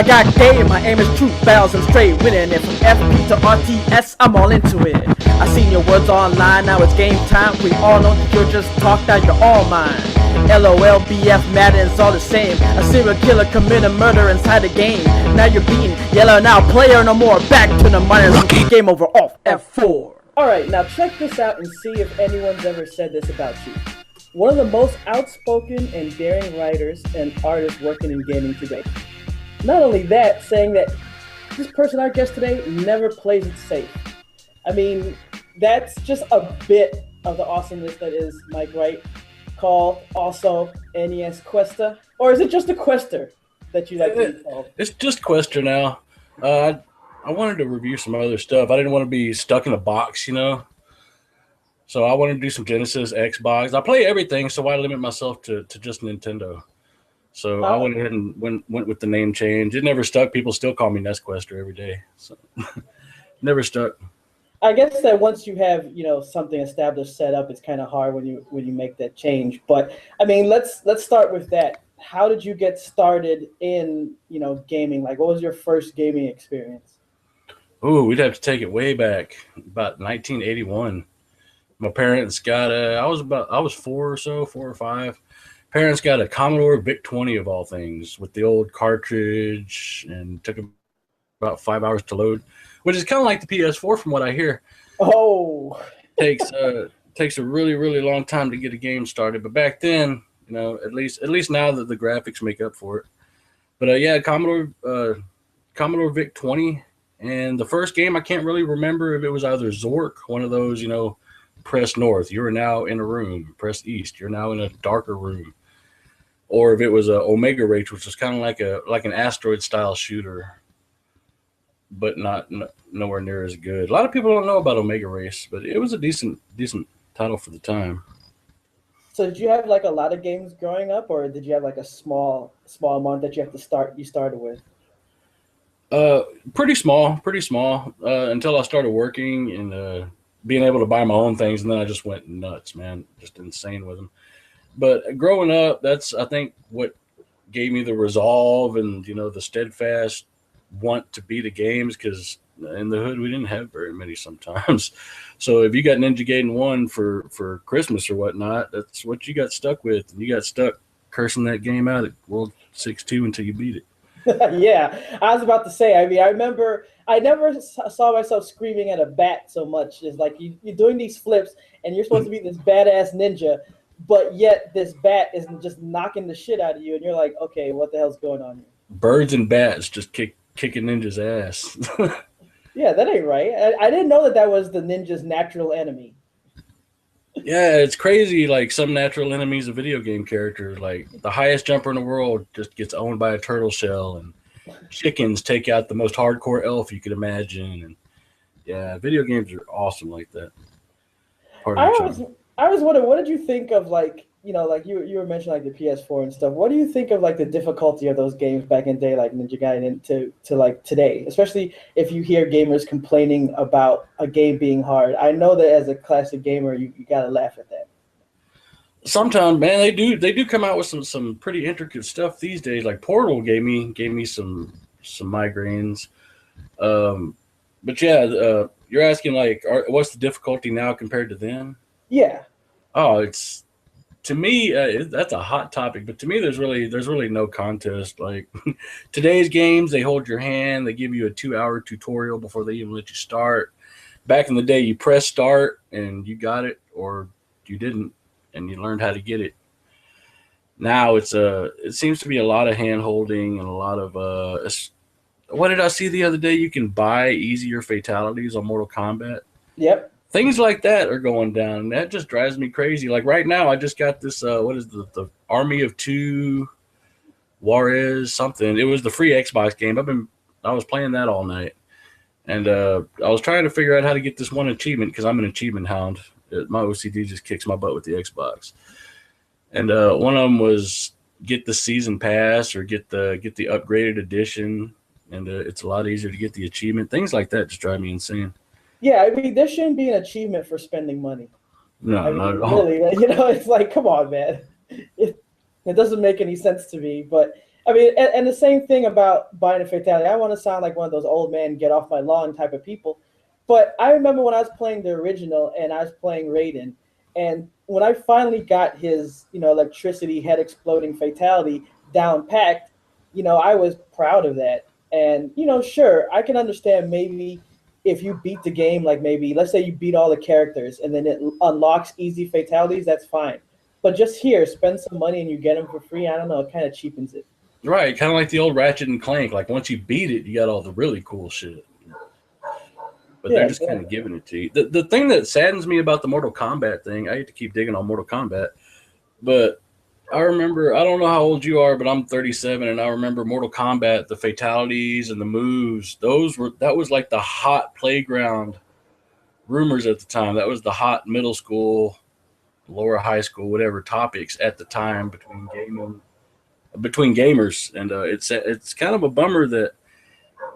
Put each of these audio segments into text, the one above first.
got game, my aim is true, bells and straight, winning it from FP to RTS, I'm all into it. I seen your words online, now it's game time. We all know that you're just talk, now you're all mine. LOL, BF, Madden's all the same. A serial killer committed murder inside the game. Now you're beaten, yellow now, player no more. Back to the minors, game over, off F4. Alright, now check this out and see if anyone's ever said this about you. One of the most outspoken and daring writers and artists working in gaming today. Not only that, saying that this person, our guest today, never plays it safe. I mean, that's just a bit of the awesomeness that is Mike Wright, called also NESquester. Or is it just a quester that you like to be called? It's just quester now. I wanted to review some other stuff. I didn't want to be stuck in a box, you know? So I wanted to do some Genesis, Xbox. I play everything, so why limit myself to just Nintendo? So I went ahead and went with the name change. It never stuck. People still call me NESquester every day. So never stuck. I guess that once you have, you know, something established set up, it's kind of hard when you make that change. But I mean, let's start with that. How did you get started in, you know, gaming? Like, what was your first gaming experience? Ooh, we'd have to take it way back, about 1981. My parents got I was 4 or 5. Parents got a Commodore VIC-20 of all things with the old cartridge, and took about 5 hours to load, which is kind of like the PS4 from what I hear. Oh, takes a really, really long time to get a game started. But back then, you know, at least now that the graphics make up for it. But yeah, Commodore VIC-20, and the first game I can't really remember if it was either Zork, one of those, you know, press north, you're now in a room. Press east, you're now in a darker room. Or if it was a Omega Race, which was kind of like an asteroid style shooter, but nowhere near as good. A lot of people don't know about Omega Race, but it was a decent title for the time. So did you have like a lot of games growing up, or did you have like a small amount that you started with? Pretty small, until I started working and being able to buy my own things, and then I just went nuts, man, just insane with them. But growing up, that's, I think, what gave me the resolve and, you know, the steadfast want to beat the games, because in the hood we didn't have very many sometimes. So if you got Ninja Gaiden 1 for Christmas or whatnot, that's what you got stuck with, and you got stuck cursing that game out at World 6-2 until you beat it. Yeah, I was about to say, I mean, I remember I never saw myself screaming at a bat so much. It's like you're doing these flips and you're supposed to be this badass ninja, but yet this bat is just knocking the shit out of you, and you're like, okay, what the hell's going on here? Birds and bats just kicking ninja's ass. Yeah, that ain't right. I didn't know that was the ninja's natural enemy. Yeah, it's crazy. Like, some natural enemies of video game characters, like the highest jumper in the world just gets owned by a turtle shell, and chickens take out the most hardcore elf you could imagine. And yeah, video games are awesome like that. I was wondering, what did you think of, like, you know, like you were mentioning like the PS4 and stuff. What do you think of like the difficulty of those games back in the day, like Ninja Gaiden, to like today, especially if you hear gamers complaining about a game being hard? I know that as a classic gamer, you gotta laugh at that. Sometimes, man, they do come out with some pretty intricate stuff these days. Like Portal gave me some migraines. But yeah, you're asking like, what's the difficulty now compared to then? Yeah. Oh, it's, to me, that's a hot topic. But to me, there's really no contest. Like today's games, they hold your hand. They give you a 2-hour tutorial before they even let you start. Back in the day, you press start and you got it, or you didn't, and you learned how to get it. Now it seems to be a lot of hand holding and a lot of what did I see the other day? You can buy easier fatalities on Mortal Kombat. Yep. Things like that are going down, and that just drives me crazy. Like right now, I just got this, what is the Army of Two, Juarez something. It was the free Xbox game. I was playing that all night, and I was trying to figure out how to get this one achievement, because I'm an achievement hound. My OCD just kicks my butt with the Xbox, and one of them was get the season pass or get the upgraded edition, and it's a lot easier to get the achievement. Things like that just drive me insane. Yeah, I mean, there shouldn't be an achievement for spending money. No, I mean, not at all. Really, you know, it's like, come on, man. It doesn't make any sense to me. But I mean, and the same thing about buying a fatality. I want to sound like one of those old man get off my lawn type of people, but I remember when I was playing the original and I was playing Raiden, and when I finally got his, electricity head exploding fatality down packed, I was proud of that. And sure, I can understand maybe if you beat the game, like maybe let's say you beat all the characters and then it unlocks easy fatalities, that's fine. But just here, spend some money and you get them for free. I don't know, it kind of cheapens it. Right, kind of like the old Ratchet and Clank. Like once you beat it, you got all the really cool shit. But Yeah, they're just exactly. kind of giving it to you. The thing that saddens me about the Mortal Kombat thing, I hate to keep digging on Mortal Kombat, but I remember, I don't know how old you are, but I'm 37, and I remember Mortal Kombat, the fatalities and the moves. That was like the hot playground rumors at the time. That was the hot middle school, lower high school, whatever topics at the time between gamers, and it's kind of a bummer that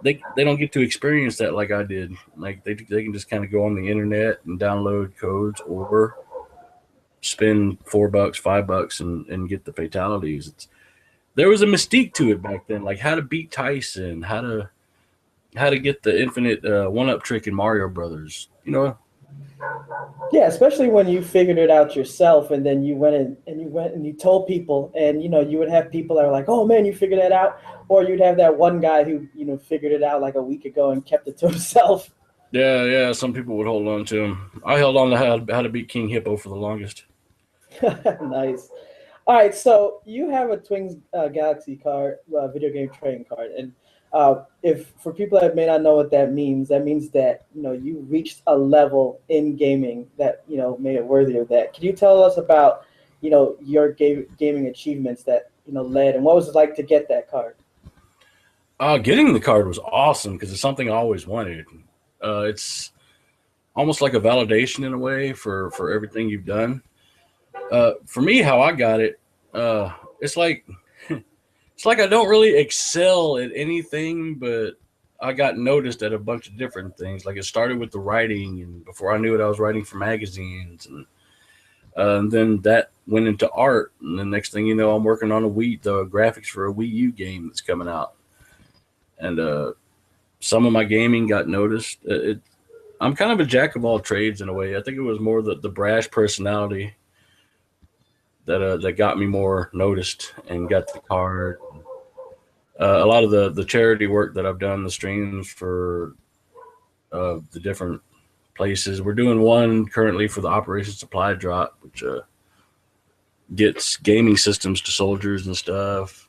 they don't get to experience that like I did. Like they can just kind of go on the internet and download codes or spend $4, $5 and get the fatalities. There was a mystique to it back then, like how to beat Tyson, how to get the infinite one up trick in Mario Brothers. Yeah, especially when you figured it out yourself, and then you went and you told people, and you would have people that are like, "Oh man, you figured that out," or you'd have that one guy who figured it out like a week ago and kept it to himself. Yeah. Some people would hold on to him. I held on to how to beat King Hippo for the longest. Nice. All right, so you have a Twins Galaxy card, video game trading card, and if for people that may not know what that means that you reached a level in gaming that made it worthy of that. Can you tell us about your gaming achievements that led, and what was it like to get that card? Getting the card was awesome because it's something I always wanted. It's almost like a validation in a way for everything you've done. For me, how I got it, it's like I don't really excel at anything, but I got noticed at a bunch of different things. Like it started with the writing, and before I knew it, I was writing for magazines, and then that went into art. And the next thing you know, I'm working on the graphics for a Wii U game that's coming out, and some of my gaming got noticed. I'm kind of a jack of all trades in a way. I think it was more the brash personality that got me more noticed and got the card. A lot of the charity work that I've done, the streams for the different places. We're doing one currently for the Operation Supply Drop, which gets gaming systems to soldiers and stuff.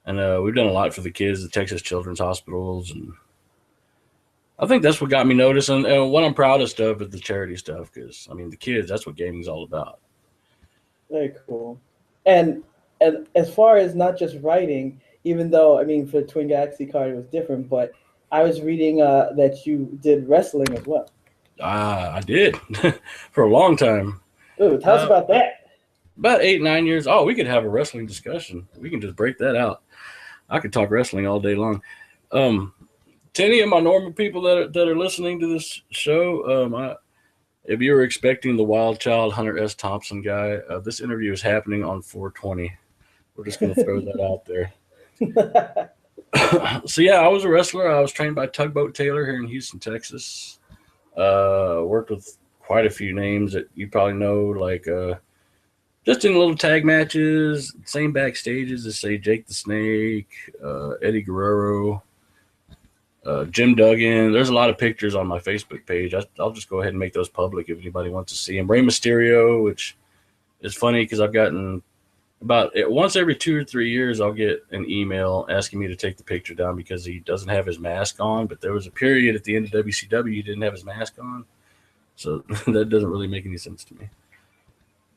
And we've done a lot for the kids, the Texas Children's Hospitals, and I think that's what got me noticed. And what I'm proudest of is the charity stuff, because I mean, the kids, that's what gaming's all about. Very cool. And as far as not just writing, even though I mean for the Twin Galaxy card it was different, but I was reading that you did wrestling as well. I did for a long time. Ooh, tell us about that. About 8, 9 years. Oh, we could have a wrestling discussion. We can just break that out. I could talk wrestling all day long. To any of my normal people that are listening to this show, if you were expecting the Wild Child Hunter S. Thompson guy, this interview is happening on 420. We're just going to throw that out there. So yeah, I was a wrestler. I was trained by Tugboat Taylor here in Houston, Texas. Worked with quite a few names that you probably know, like just in little tag matches, same backstages as say Jake the Snake, Eddie Guerrero, Jim Duggan. There's a lot of pictures on my Facebook page. I'll just go ahead and make those public if anybody wants to see them. Rey Mysterio, which is funny because I've gotten about once every 2 or 3 years, I'll get an email asking me to take the picture down because he doesn't have his mask on. But there was a period at the end of WCW he didn't have his mask on. So that doesn't really make any sense to me.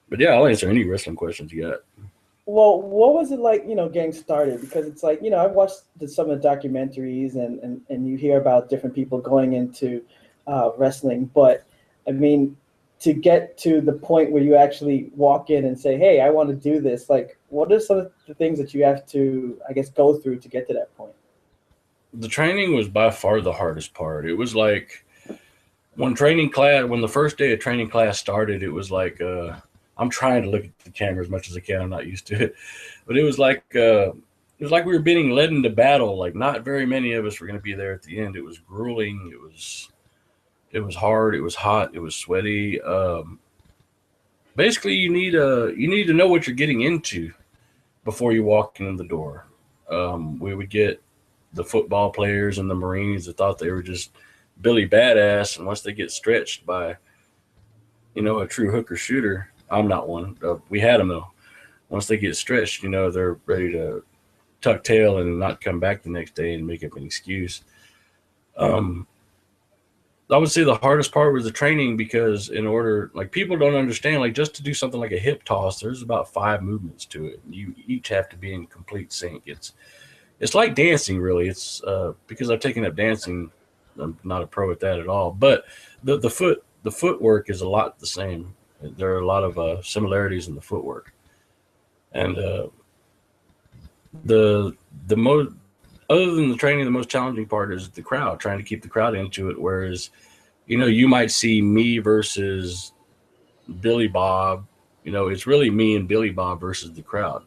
But yeah, I'll answer any wrestling questions you got. Well, what was it like, getting started? Because it's like, I've watched some of the documentaries and you hear about different people going into wrestling. But, I mean, to get to the point where you actually walk in and say, hey, I want to do this, like, what are some of the things that you have to, I guess, go through to get to that point? The training was by far the hardest part. It was like when the first day of training class started, it was like, I'm trying to look at the camera as much as I can. I'm not used to it. But it was like it was like we were being led into battle. Like not very many of us were going to be there at the end. It was grueling. It was hard. It was hot. It was sweaty. Basically, you need to know what you're getting into before you walk in the door. We would get the football players and the Marines that thought they were just Billy Badass, and once they get stretched by a true hooker shooter, I'm not one. We had them though. Once they get stretched, they're ready to tuck tail and not come back the next day and make up an excuse. I would say the hardest part was the training because like people don't understand, like just to do something like a hip toss, there's about 5 movements to it. You each have to be in complete sync. It's like dancing, really. It's because I've taken up dancing. I'm not a pro at that at all, but the footwork is a lot the same. There are a lot of similarities in the footwork, and the most, other than the training, the most challenging part is the crowd, trying to keep the crowd into it. Whereas, you might see me versus Billy Bob. It's really me and Billy Bob versus the crowd,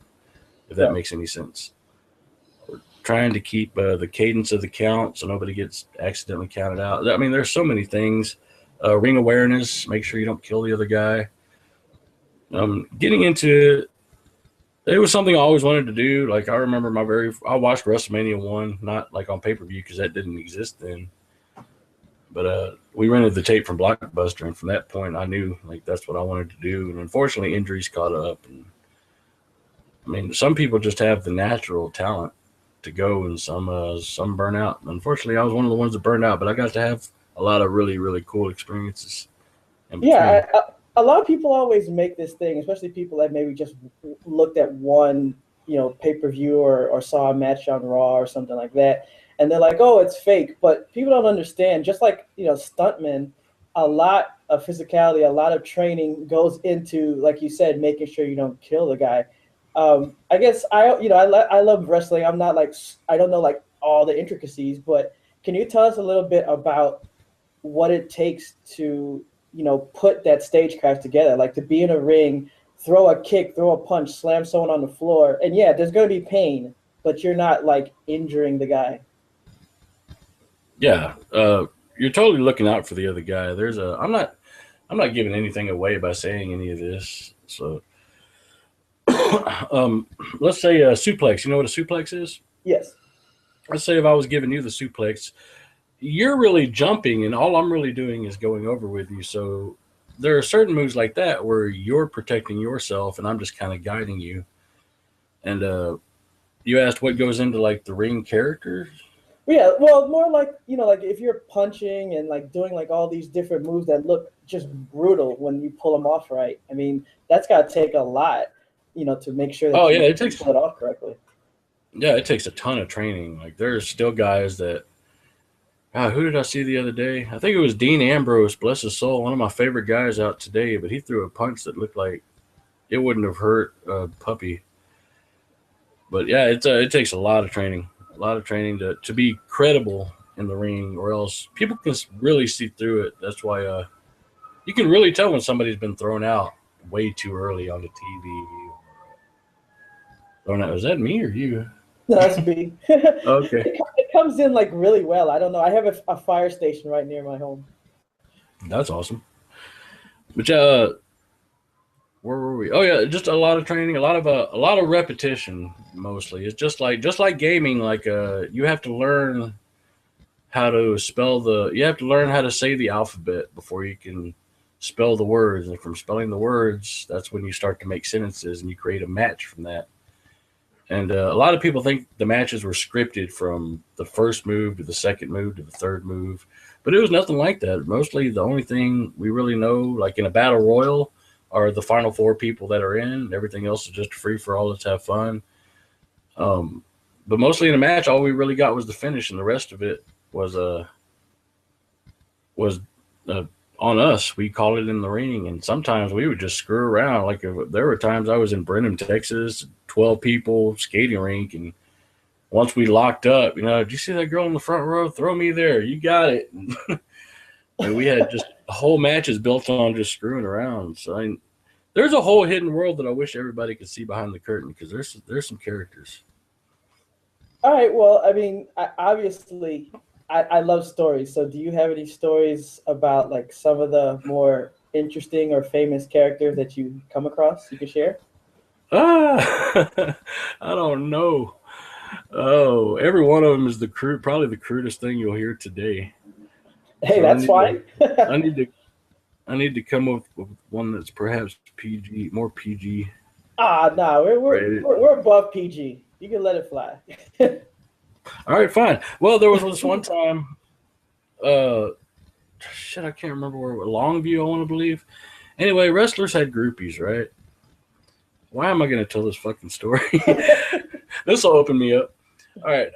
if that makes any sense. We're trying to keep the cadence of the count so nobody gets accidentally counted out. I mean, there's so many things. Ring awareness, make sure you don't kill the other guy. Getting into it was something I always wanted to do. Like I remember I watched WrestleMania 1, not like on pay-per-view because that didn't exist then. But we rented the tape from Blockbuster, and from that point I knew like that's what I wanted to do. And unfortunately injuries caught up. And I mean, some people just have the natural talent to go, and some burn out. Unfortunately, I was one of the ones that burned out, but I got to have a lot of really, really cool experiences. Yeah, a lot of people always make this thing, especially people that maybe just looked at one, pay-per-view or saw a match on Raw or something like that, and they're like, oh, it's fake. But people don't understand, just like, stuntmen, a lot of physicality, a lot of training goes into, like you said, making sure you don't kill the guy. I guess I love wrestling. I'm not like, I don't know like all the intricacies, but can you tell us a little bit about what it takes to put that stagecraft together, like to be in a ring, throw a kick, throw a punch, slam someone on the floor, and yeah, there's going to be pain, but you're not like injuring the guy. Yeah, you're totally looking out for the other guy. I'm not giving anything away by saying any of this. So, let's say a suplex. You know what a suplex is? Yes. Let's say if I was giving you the suplex, you're really jumping, and all I'm really doing is going over with you. So there are certain moves like that where you're protecting yourself, and I'm just kind of guiding you. And you asked what goes into like the ring character. Yeah, well, more like, like if you're punching and like doing like all these different moves that look just brutal when you pull them off right. I mean, that's got to take a lot, to make sure that pull it off correctly. Yeah, it takes a ton of training. Like there's still guys that, who did I see the other day? I think it was Dean Ambrose, bless his soul, one of my favorite guys out today, but he threw a punch that looked like it wouldn't have hurt a puppy. But yeah, it takes a lot of training. To be credible in the ring, or else people can really see through it. That's why you can really tell when somebody's been thrown out way too early on the TV. Thrown out. Is that me or you? No, that's me. Okay. It comes in like really well. I don't know. I have a fire station right near my home. That's awesome. But where were we? Oh yeah, just a lot of training, a lot of repetition. Mostly, it's just like gaming. Like you have to learn how to you have to learn how to say the alphabet before you can spell the words. And from spelling the words, that's when you start to make sentences and you create a match from that. And a lot of people think the matches were scripted from the first move to the second move to the third move, but it was nothing like that. Mostly, the only thing we really know, like in a battle royal, are the final 4 people that are in. Everything else is just free for all. Let's have fun. But mostly in a match, all we really got was the finish, and the rest of it was on us. We called it in the ring, and sometimes we would just screw around. Like there were times I was in Brenham, Texas, 12 people skating rink, and once we locked up, did you see that girl in the front row? Throw me there. You got it. And we had just whole matches built on just screwing around. So there's a whole hidden world that I wish everybody could see behind the curtain, because there's some characters. All right. Well, I mean, I love stories. So, do you have any stories about like some of the more interesting or famous characters that you come across? You can share. Ah, I don't know. Oh, every one of them is probably the crudest thing you'll hear today. Hey, So that's fine. I need to, I need to come up with one that's perhaps PG, more PG Nah, rated. we're above PG. You can let it fly. All right, fine. Well, there was this one time. Uh, shit, I can't remember where. Longview, I want to believe. Anyway, wrestlers had groupies, right? Why am I going to tell this fucking story? This will open me up. All right,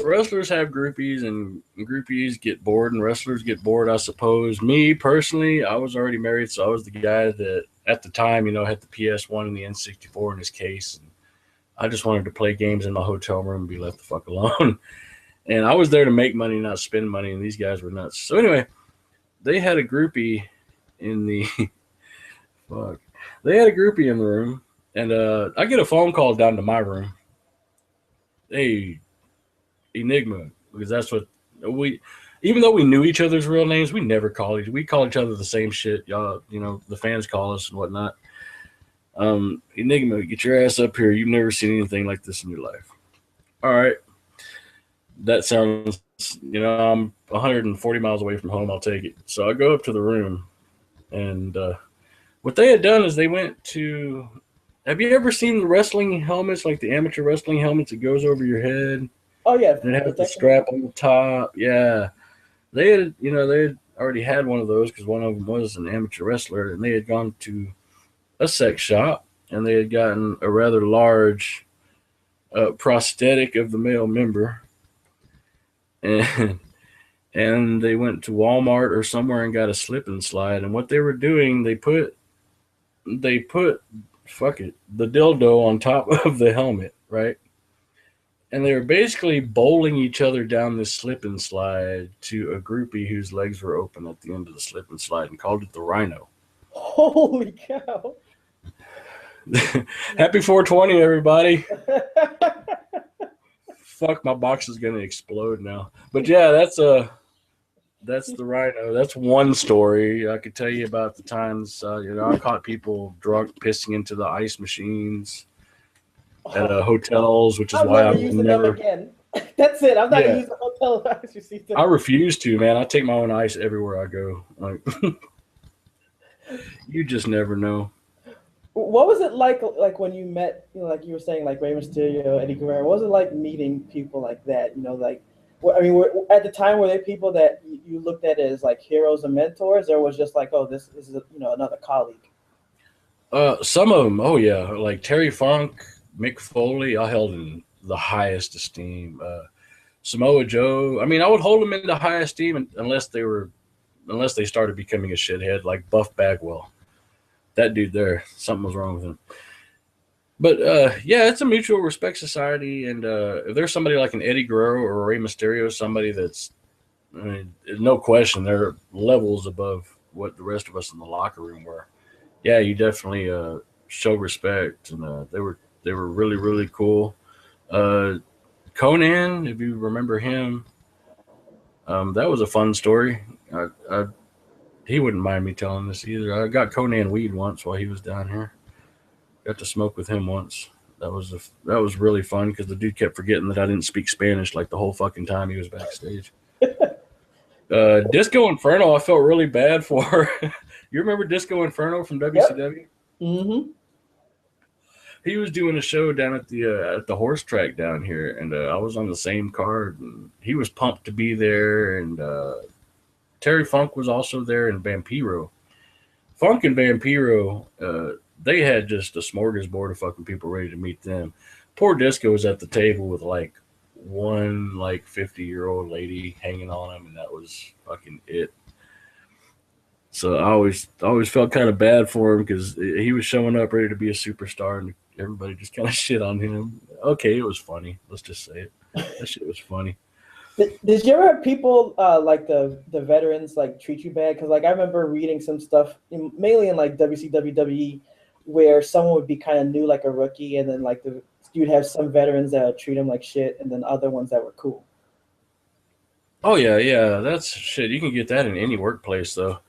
wrestlers have groupies, and groupies get bored, and wrestlers get bored. I suppose. Me personally, I was already married, so I was the guy that at the time, had the PS1 and the N64 in his case. And I just wanted to play games in my hotel room and be left the fuck alone. And I was there to make money, not spend money. And these guys were nuts. So anyway, they had a groupie in the fuck. They had a groupie in the room, and I get a phone call down to my room. Hey, Enigma, because that's what we. Even though we knew each other's real names, we never we call each other the same shit. Y'all, the fans call us and whatnot. Enigma, get your ass up here. You've never seen anything like this in your life. All right. That sounds, I'm 140 miles away from home. I'll take it. So I go up to the room, and what they had done is they went to. Have you ever seen the wrestling helmets, like the amateur wrestling helmets that goes over your head? Oh yeah, And it has the strap on the top. Yeah. They had already had one of those because one of them was an amateur wrestler, and they had gone to a sex shop, and they had gotten a rather large prosthetic of the male member, and they went to Walmart or somewhere and got a slip and slide. And what they were doing, they put fuck it, the dildo on top of the helmet, right? And they were basically bowling each other down this slip and slide to a groupie whose legs were open at the end of the slip and slide, and called it the Rhino. Holy cow! Happy 420, everybody. Fuck, my box is gonna explode now. But yeah, that's the Rhino. That's one story. I could tell you about the times I caught people drunk pissing into the ice machines at hotels, which is I'm why I never would using never. them again. That's it. I'm not Yeah, gonna use the hotel ice receipt. I refuse to, man. I take my own ice everywhere I go. Like, you just never know. What was it like when you met, like you were saying, like Rey Mysterio, Eddie Guerrero? What was it like meeting people like that? I mean, at the time, were there people that you looked at as like heroes and mentors, or was just like, oh, this is another colleague? Some of them, oh yeah, like Terry Funk, Mick Foley, I held in the highest esteem. Samoa Joe, I mean, I would hold them in the high esteem unless they started becoming a shithead, like Buff Bagwell. That dude there, something was wrong with him. But yeah, it's a mutual respect society, and if there's somebody like an Eddie Guerrero or Rey Mysterio, somebody that's, I mean, no question, they're levels above what the rest of us in the locker room were. Yeah, you definitely show respect, and they were really really cool. Uh, Conan, if you remember him, that was a fun story. He wouldn't mind me telling this either. I got Conan weed once while he was down here. Got to smoke with him once. That was really fun because the dude kept forgetting that I didn't speak Spanish like the whole fucking time he was backstage. Disco Inferno, I felt really bad for. You remember Disco Inferno from WCW? Yep. Mm-hmm. He was doing a show down at the horse track down here, and I was on the same card, and he was pumped to be there, and Terry Funk was also there, and Vampiro. Funk and Vampiro, they had just a smorgasbord of fucking people ready to meet them. Poor Disco was at the table with like one like 50-year-old lady hanging on him, and that was fucking it. So I always felt kind of bad for him because he was showing up ready to be a superstar, and everybody just kind of shit on him. Okay, it was funny. Let's just say it. That shit was funny. Did you ever have people like the veterans like treat you bad? Because like I remember reading some stuff, mainly in like WCW, where someone would be kind of new, like a rookie, and then like the you'd have some veterans that would treat them like shit, and then other ones that were cool. Oh yeah, that's shit. You can get that in any workplace though.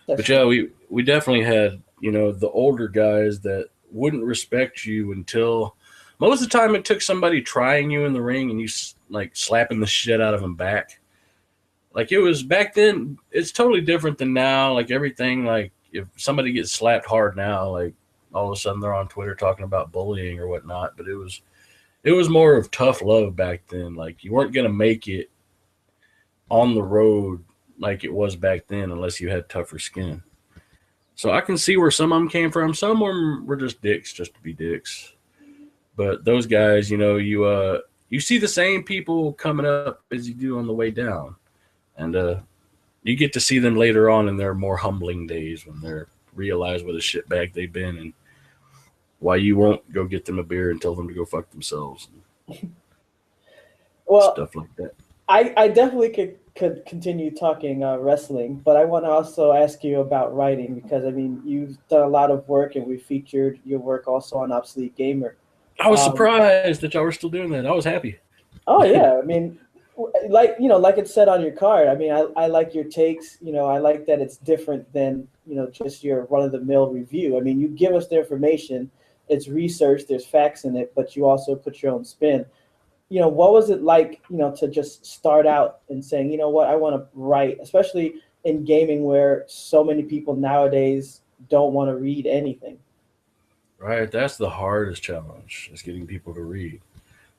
That's But true. yeah, we definitely had, the older guys that wouldn't respect you until most of the time it took somebody trying you in the ring and you like slapping the shit out of them back. Like it was back then, it's totally different than now. Like everything, like if somebody gets slapped hard now, like all of a sudden they're on Twitter talking about bullying or whatnot. But it was more of tough love back then. Like you weren't gonna make it on the road like it was back then unless you had tougher skin. So I can see where some of them came from. Some of them were just dicks, just to be dicks. But those guys, you see the same people coming up as you do on the way down, and you get to see them later on in their more humbling days when they're realize what a shitbag they've been and why you won't go get them a beer and tell them to go fuck themselves and Well, stuff like that. I definitely could continue talking wrestling, but I want to also ask you about writing because I mean you've done a lot of work and we featured your work also on Obsolete Gamer. I was Um, surprised that y'all were still doing that. I was happy. oh yeah, I mean, like like it said on your card. I mean, I like your takes. I like that it's different than just your run of the mill review. I mean, you give us the information, it's research, there's facts in it, but you also put your own spin. What was it like, to just start out and saying, you know what, I want to write, especially in gaming where so many people nowadays don't want to read anything. Right, that's the hardest challenge is getting people to read.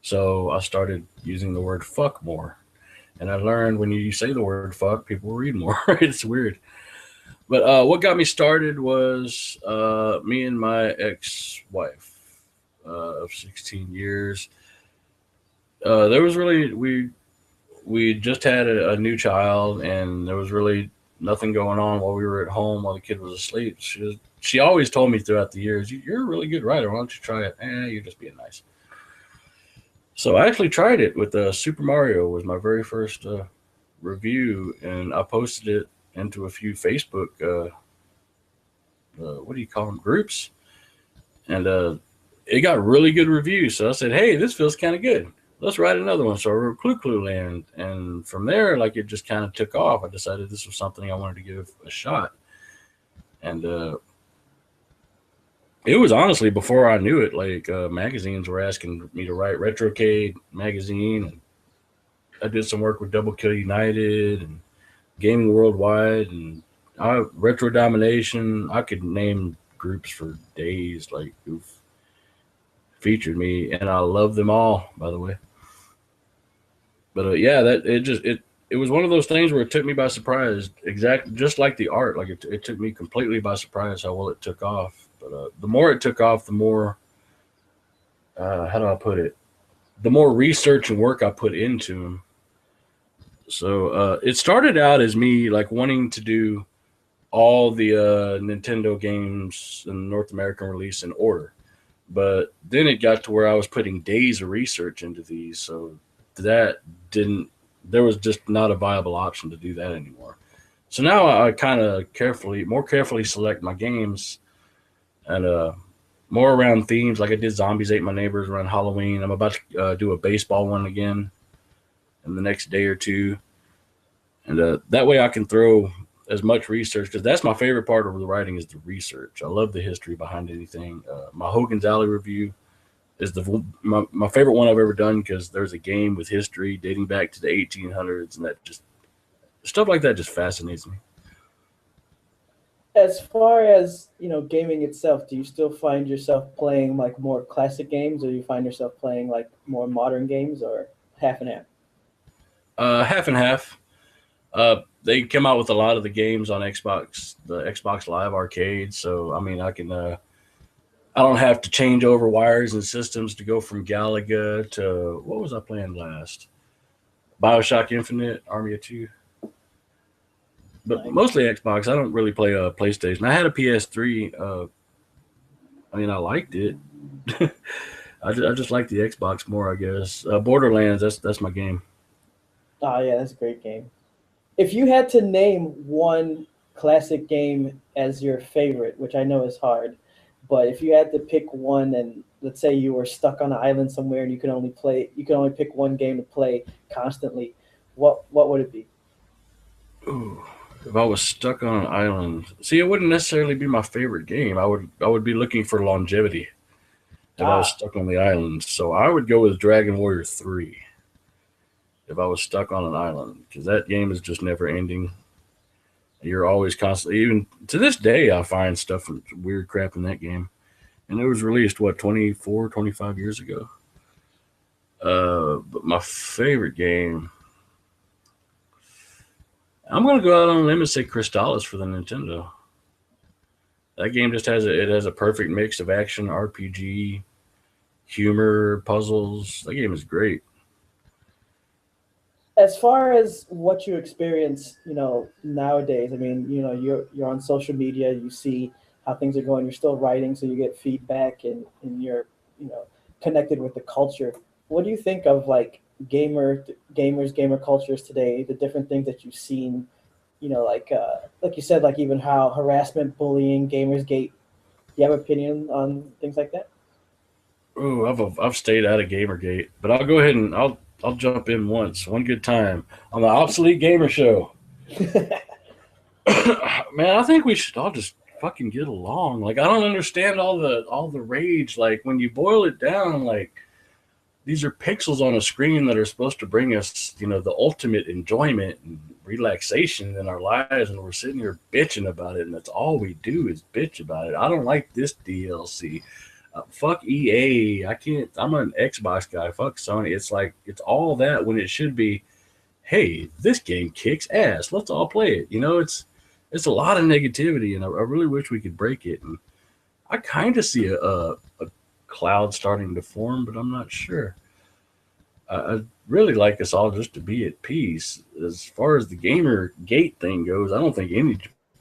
So I started using the word fuck more. And I learned when you say the word fuck, people read more. It's weird. But what got me started was me and my ex-wife of 16 years. There was really we just had a new child, and there was really nothing going on while we were at home while the kid was asleep. She always told me throughout the years, "You're a really good writer. Why don't you try it?" You're just being nice. So I actually tried it with Super Mario was my very first review, and I posted it into a few Facebook what do you call them, groups, and it got really good reviews. So I said, "Hey, this feels kind of good. Let's write another one." So I wrote Clue Clue Land, and from there, like it just kind of took off. I decided this was something I wanted to give a shot, and it was honestly before I knew it. Like magazines were asking me to write Retrocade magazine, and I did some work with Double Kill United and Gaming Worldwide and Retro Domination. I could name groups for days, like who've featured me, and I love them all, by the way. But yeah, that it was one of those things where it took me by surprise. Exactly, just like the art, like it took me completely by surprise how well it took off. But the more it took off, the more how do I put it? The more research and work I put into them. So it started out as me like wanting to do all the Nintendo games in North American release in order. But then it got to where I was putting days of research into these, so that didn't. There was just not a viable option to do that anymore. So now I kind of more carefully select my games, and more around themes. Like I did Zombies Ate My Neighbors around Halloween. I'm about to do a baseball one again in the next day or two, and that way I can throw as much research because that's my favorite part of the writing is the research. I love the history behind anything. My Hogan's Alley review is my favorite one I've ever done because there's a game with history dating back to the 1800s, and that just stuff like that just fascinates me. As far as gaming itself, do you still find yourself playing like more classic games, or do you find yourself playing like more modern games, or half and half? Half and half. They come out with a lot of the games on Xbox, the Xbox Live Arcade. So I mean, I don't have to change over wires and systems to go from Galaga to what was I playing last? BioShock Infinite, Army of Two. But Nice. mostly Xbox. I don't really play PlayStation. I had a PS3. I mean, I liked it. I just like the Xbox more, I guess. Borderlands, that's my game. Oh yeah, that's a great game. If you had to name one classic game as your favorite, which I know is hard, But if you had to pick one, and let's say you were stuck on an island somewhere and you could only pick one game to play constantly, what would it be? Ooh, if I was stuck on an island, see, it wouldn't necessarily be my favorite game. I would be looking for longevity if I was Ah, stuck on the island. So I would go with Dragon Warrior 3 if I was stuck on an island, because that game is just never ending. You're always constantly, even to this day, I find stuff weird crap in that game. And it was released, what, 24, 25 years ago. But my favorite game, I'm going to go out on a limb and say Crystalis for the Nintendo. That game just has a perfect mix of action, RPG, humor, puzzles. That game is great. as far as what you experience, nowadays, I mean, you're on social media, you see how things are going, you're still writing, so you get feedback and you're, you know, connected with the culture. What do you think of like gamer cultures today, the different things that you've seen, like you said, like even how harassment, bullying, Gamersgate, do you have an opinion on things like that? Oh, I've stayed out of Gamergate, but I'll go ahead and I'll jump in one good time on the Obsolete Gamer Show. Man, I think we should all just fucking get along. Like, I don't understand all the rage. Like, when you boil it down, like, these are pixels on a screen that are supposed to bring us, the ultimate enjoyment and relaxation in our lives, and we're sitting here bitching about it, and that's all we do is bitch about it. I don't like this DLC. Fuck EA. I can't. I'm an Xbox guy. Fuck Sony. It's like it's all that when it should be, hey, this game kicks ass. Let's all play it. It's a lot of negativity, and I really wish we could break it. And I kind of see a cloud starting to form, but I'm not sure. I'd really like us all just to be at peace. As far as the gamer gate thing goes, I don't think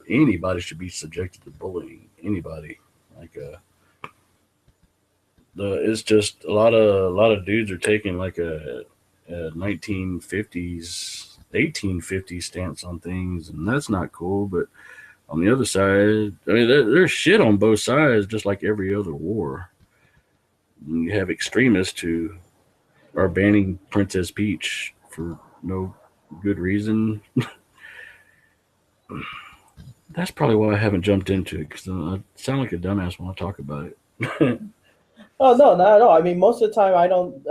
anybody should be subjected to bullying anybody. Like it's just a lot of dudes are taking like a 1950s 1850s stance on things, and that's not cool. But on the other side, I mean, there's shit on both sides, just like every other war. And you have extremists who are banning Princess Peach for no good reason. That's probably why I haven't jumped into it, because I sound like a dumbass when I talk about it. Oh no, not at all. I mean, most of the time I don't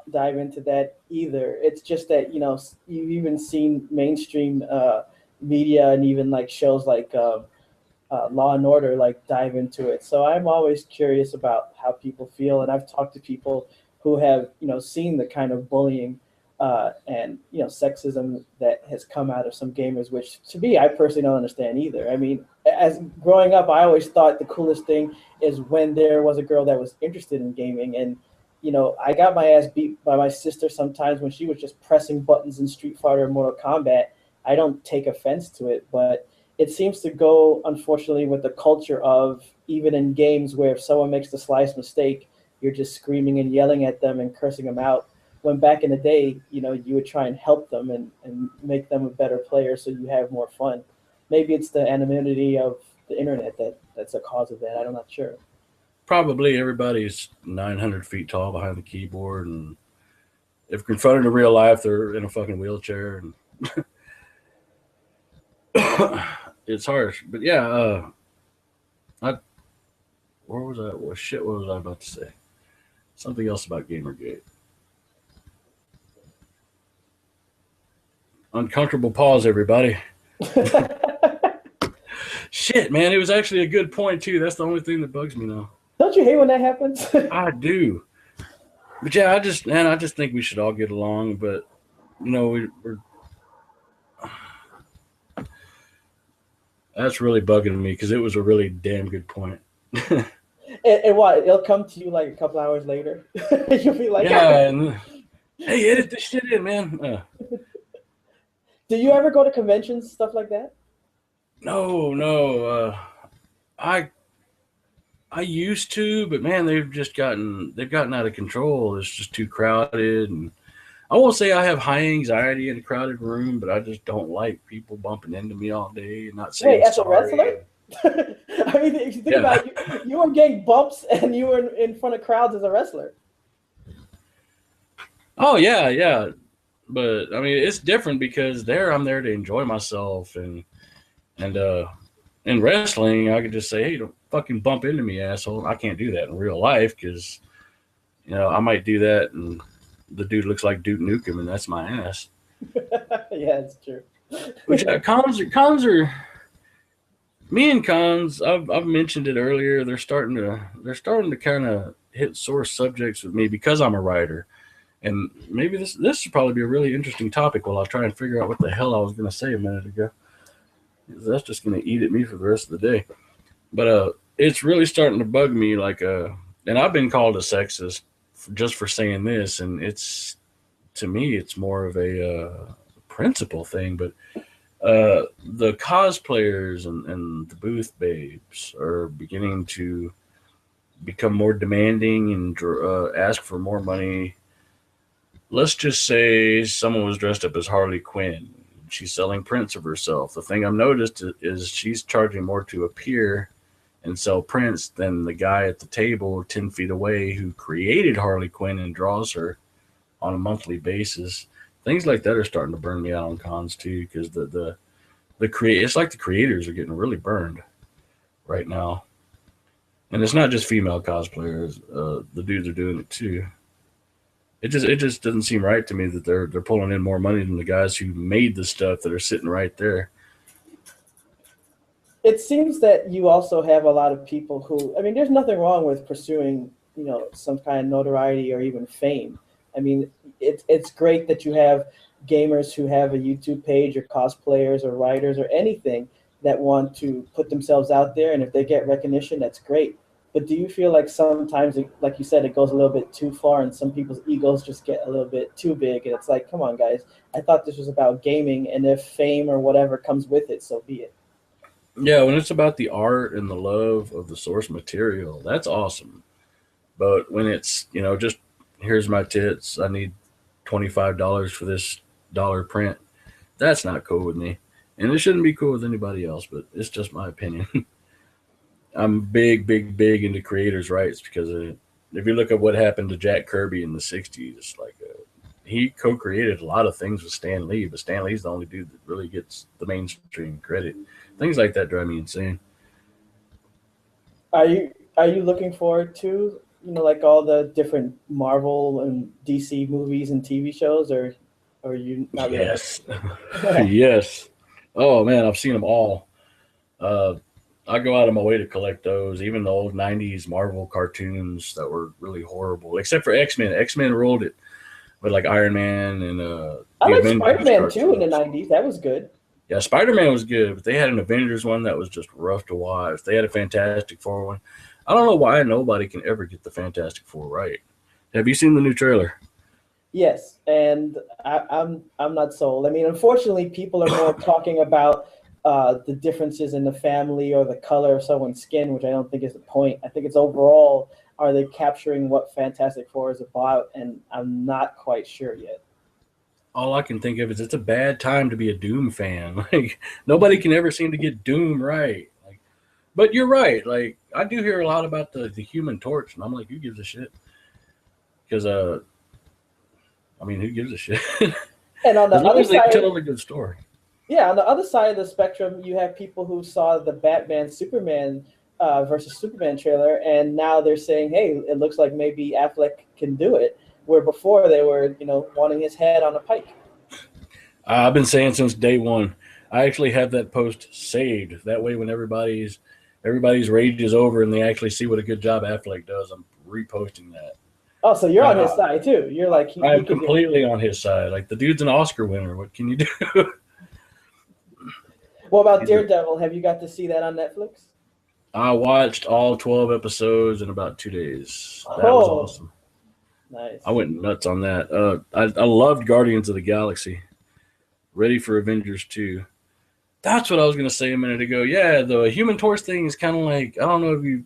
dive into that either. It's just that you've even seen mainstream media and even like shows like Law and Order like dive into it. So I'm always curious about how people feel, and I've talked to people who have seen the kind of bullying and sexism that has come out of some gamers, which to me I personally don't understand either. I mean, as growing up, I always thought the coolest thing is when there was a girl that was interested in gaming, and I got my ass beat by my sister sometimes when she was just pressing buttons in Street Fighter and Mortal Kombat. I don't take offense to it, but it seems to go, unfortunately, with the culture of even in games where if someone makes the slightest mistake, you're just screaming and yelling at them and cursing them out. When back in the day, you would try and help them and make them a better player so you have more fun. Maybe it's the anonymity of the internet that's a cause of that. I'm not sure. Probably everybody's 900 feet tall behind the keyboard, and if confronted in real life, they're in a fucking wheelchair, and it's harsh. But yeah, I where was I? What was I about to say? Something else about Gamergate. Uncomfortable pause, everybody. Shit, man, it was actually a good point too. That's the only thing that bugs me now. Don't you hate when that happens? I do, but yeah, I just think we should all get along. But we're that's really bugging me because it was a really damn good point. And what? It'll come to you like a couple hours later. You'll be like, Yeah, and hey, edit this shit in, man. Do you ever go to conventions, stuff like that? No, no. I used to, but man, they've gotten out of control. It's just too crowded, and I won't say I have high anxiety in a crowded room, but I just don't like people bumping into me all day and not saying Wait, as a sorry. wrestler? I mean, if you think about it, you were getting bumps and you were in front of crowds as a wrestler. Oh yeah. But I mean, it's different because I'm there to enjoy myself, and in wrestling, I could just say, "Hey, don't fucking bump into me, asshole." I can't do that in real life because I might do that, and the dude looks like Duke Nukem, and that's my ass. Yeah, it's true. Which cons are me and cons. I've mentioned it earlier. They're starting to kind of hit sore subjects with me because I'm a writer, and maybe this should probably be a really interesting topic. While I try and figure out what the hell I was going to say a minute ago. That's just going to eat at me for the rest of the day. But it's really starting to bug me. And I've been called a sexist just for saying this, and to me it's more of a principle thing. But the cosplayers and the booth babes are beginning to become more demanding and ask for more money. Let's just say someone was dressed up as Harley Quinn. She's selling prints of herself. The thing I've noticed is she's charging more to appear and sell prints than the guy at the table 10 feet away who created Harley Quinn and draws her on a monthly basis. Things like that are starting to burn me out on cons too, because it's like the creators are getting really burned right now. And it's not just female cosplayers. The dudes are doing it too. It just doesn't seem right to me that they're pulling in more money than the guys who made the stuff that are sitting right there. It seems that you also have a lot of people who, I mean, there's nothing wrong with pursuing, some kind of notoriety or even fame. I mean, it's great that you have gamers who have a YouTube page or cosplayers or writers or anything that want to put themselves out there. And if they get recognition, that's great. But do you feel like sometimes, like you said, it goes a little bit too far and some people's egos just get a little bit too big? And it's like, come on, guys, I thought this was about gaming. And if fame or whatever comes with it, so be it. Yeah, when it's about the art and the love of the source material, that's awesome. But when it's, just here's my tits, I need $25 for this dollar print, that's not cool with me. And it shouldn't be cool with anybody else, but it's just my opinion. I'm big into creators' rights because if you look at what happened to Jack Kirby in the 60s, he co-created a lot of things with Stan Lee, but Stan Lee's the only dude that really gets the mainstream credit. Things like that drive me insane. Are you looking forward to, like all the different Marvel and DC movies and TV shows, or are you not really? Yes. Yes. Oh, man, I've seen them all. I go out of my way to collect those, even the old 90s Marvel cartoons that were really horrible, except for X-Men. X-Men ruled it with like Iron Man and I like Spider-Man too in the 90s. That was good. Yeah, Spider-Man was good, but they had an Avengers one that was just rough to watch. They had a Fantastic Four one. I don't know why nobody can ever get the Fantastic Four right. Have you seen the new trailer? Yes, and I'm not sold. I mean, unfortunately, people are more talking about the differences in the family or the color of someone's skin, which I don't think is the point. I think it's overall, are they capturing what Fantastic Four is about? And I'm not quite sure yet. All I can think of is it's a bad time to be a Doom fan. Like, nobody can ever seem to get Doom right. But you're right. Like, I do hear a lot about the Human Torch, and I'm like, who gives a shit? Because I mean, who gives a shit? And on the other side, they tell a good story. Yeah, on the other side of the spectrum, you have people who saw the Batman Superman versus Superman trailer, and now they're saying, hey, it looks like maybe Affleck can do it, where before they were, wanting his head on a pike. I've been saying since day one. I actually have that post saved. That way, when everybody's rage is over and they actually see what a good job Affleck does, I'm reposting that. Oh, so you're on his side too. You're like I'm completely on his side. Like, the dude's an Oscar winner. What can you do? What about Daredevil? Have you got to see that on Netflix? I watched all 12 episodes in about 2 days. That was awesome. Nice. I went nuts on that. I loved Guardians of the Galaxy. Ready for Avengers 2. That's what I was going to say a minute ago. Yeah, the Human Torch thing is kind of like, I don't know if you...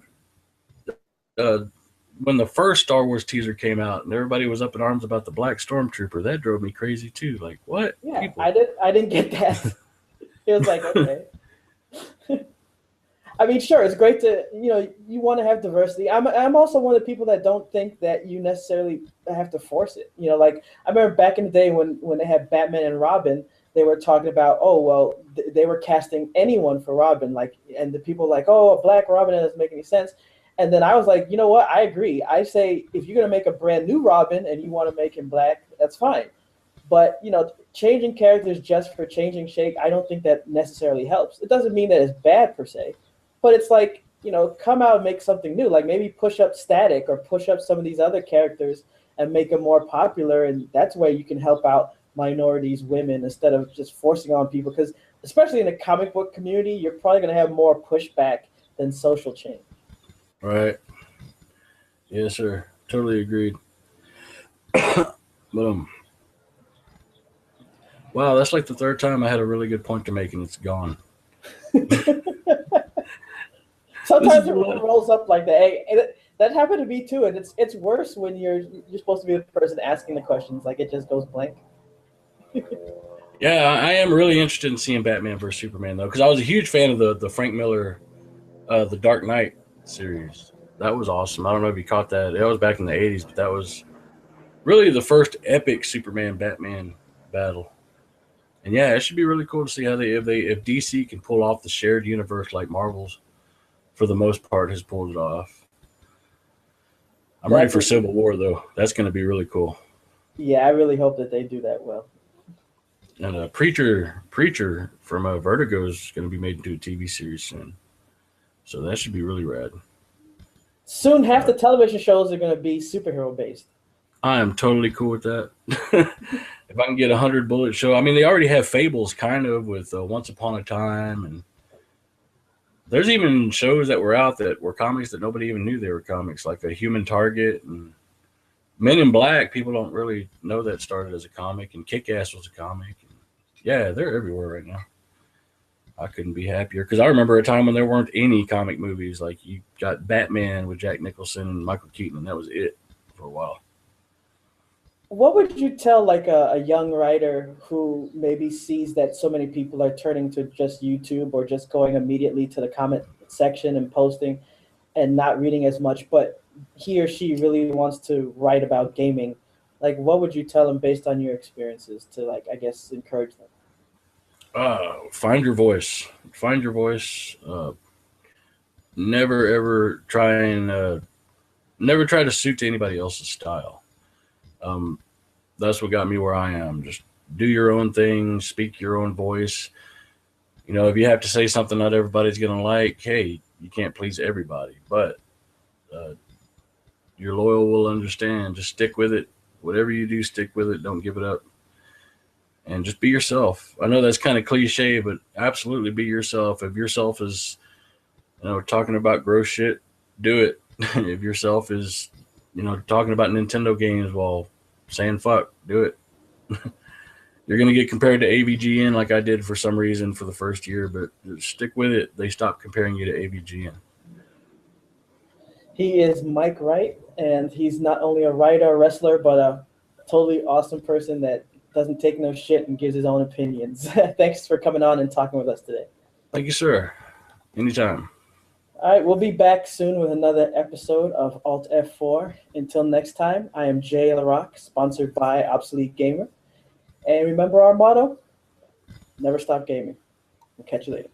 when the first Star Wars teaser came out and everybody was up in arms about the Black Stormtrooper, that drove me crazy too. Like, what? Yeah, people? I didn't get that. It was like, okay. I mean, sure, it's great to, you want to have diversity. I'm also one of the people that don't think that you necessarily have to force it. Like I remember back in the day when they had Batman and Robin, they were talking about, oh, well, they were casting anyone for Robin, like, and the people were like, oh, a black Robin, that doesn't make any sense. And then I was like, you know what? I agree. I say if you're going to make a brand new Robin and you want to make him black, that's fine. But, changing characters just for changing shape, I don't think that necessarily helps. It doesn't mean that it's bad per se, but it's like, come out and make something new. Like maybe push up Static or push up some of these other characters and make them more popular. And that's where you can help out minorities, women, instead of just forcing on people. Because especially in the comic book community, you're probably going to have more pushback than social change. Right. Yes, sir. Totally agreed. Boom. Wow, that's like the third time I had a really good point to make and it's gone. Sometimes it rolls up like that. Hey, that happened to me too, and it's worse when you're supposed to be the person asking the questions. Like it just goes blank. Yeah, I am really interested in seeing Batman vs Superman though, because I was a huge fan of the Frank Miller, the Dark Knight series. That was awesome. I don't know if you caught that. It was back in the '80s, but that was really the first epic Superman Batman battle. And yeah, it should be really cool to see how if DC can pull off the shared universe like Marvel's, for the most part, has pulled it off. I'm ready for Civil War though. That's going to be really cool. Yeah, I really hope that they do that well. And Preacher from Vertigo is going to be made into a TV series soon, so that should be really rad. Soon, half the television shows are going to be superhero based. I am totally cool with that. If I can get 100 bullet show, I mean, they already have Fables kind of with Once Upon a Time, and there's even shows that were out that were comics that nobody even knew they were comics, like a Human Target and Men in Black. People don't really know that started as a comic, and Kick-Ass was a comic. And yeah, they're everywhere right now. I couldn't be happier because I remember a time when there weren't any comic movies. Like you got Batman with Jack Nicholson and Michael Keaton, and that was it for a while. What would you tell like a young writer who maybe sees that so many people are turning to just YouTube or just going immediately to the comment section and posting and not reading as much, but he or she really wants to write about gaming? Like, what would you tell them based on your experiences to, like, I guess, encourage them? Find your voice. Find your voice. Never ever never try to suit to anybody else's style. That's what got me where I am. Just do your own thing, speak your own voice. If you have to say something not everybody's going to like, hey, you can't please everybody, but your loyal will understand. Just stick with it. Whatever you do, stick with it. Don't give it up. And just be yourself. I know that's kind of cliche, but absolutely be yourself. If yourself is, talking about gross shit, do it. If yourself is, talking about Nintendo games while saying fuck, do it. You're going to get compared to AVGN like I did for some reason for the first year, but stick with it. They stopped comparing you to AVGN. He is Mike Wright, and he's not only a writer, a wrestler, but a totally awesome person that doesn't take no shit and gives his own opinions. Thanks for coming on and talking with us today. Thank you, sir. Anytime. All right, we'll be back soon with another episode of Alt F4. Until next time, I am Jay LaRock, sponsored by Obsolete Gamer. And remember our motto, never stop gaming. We'll catch you later.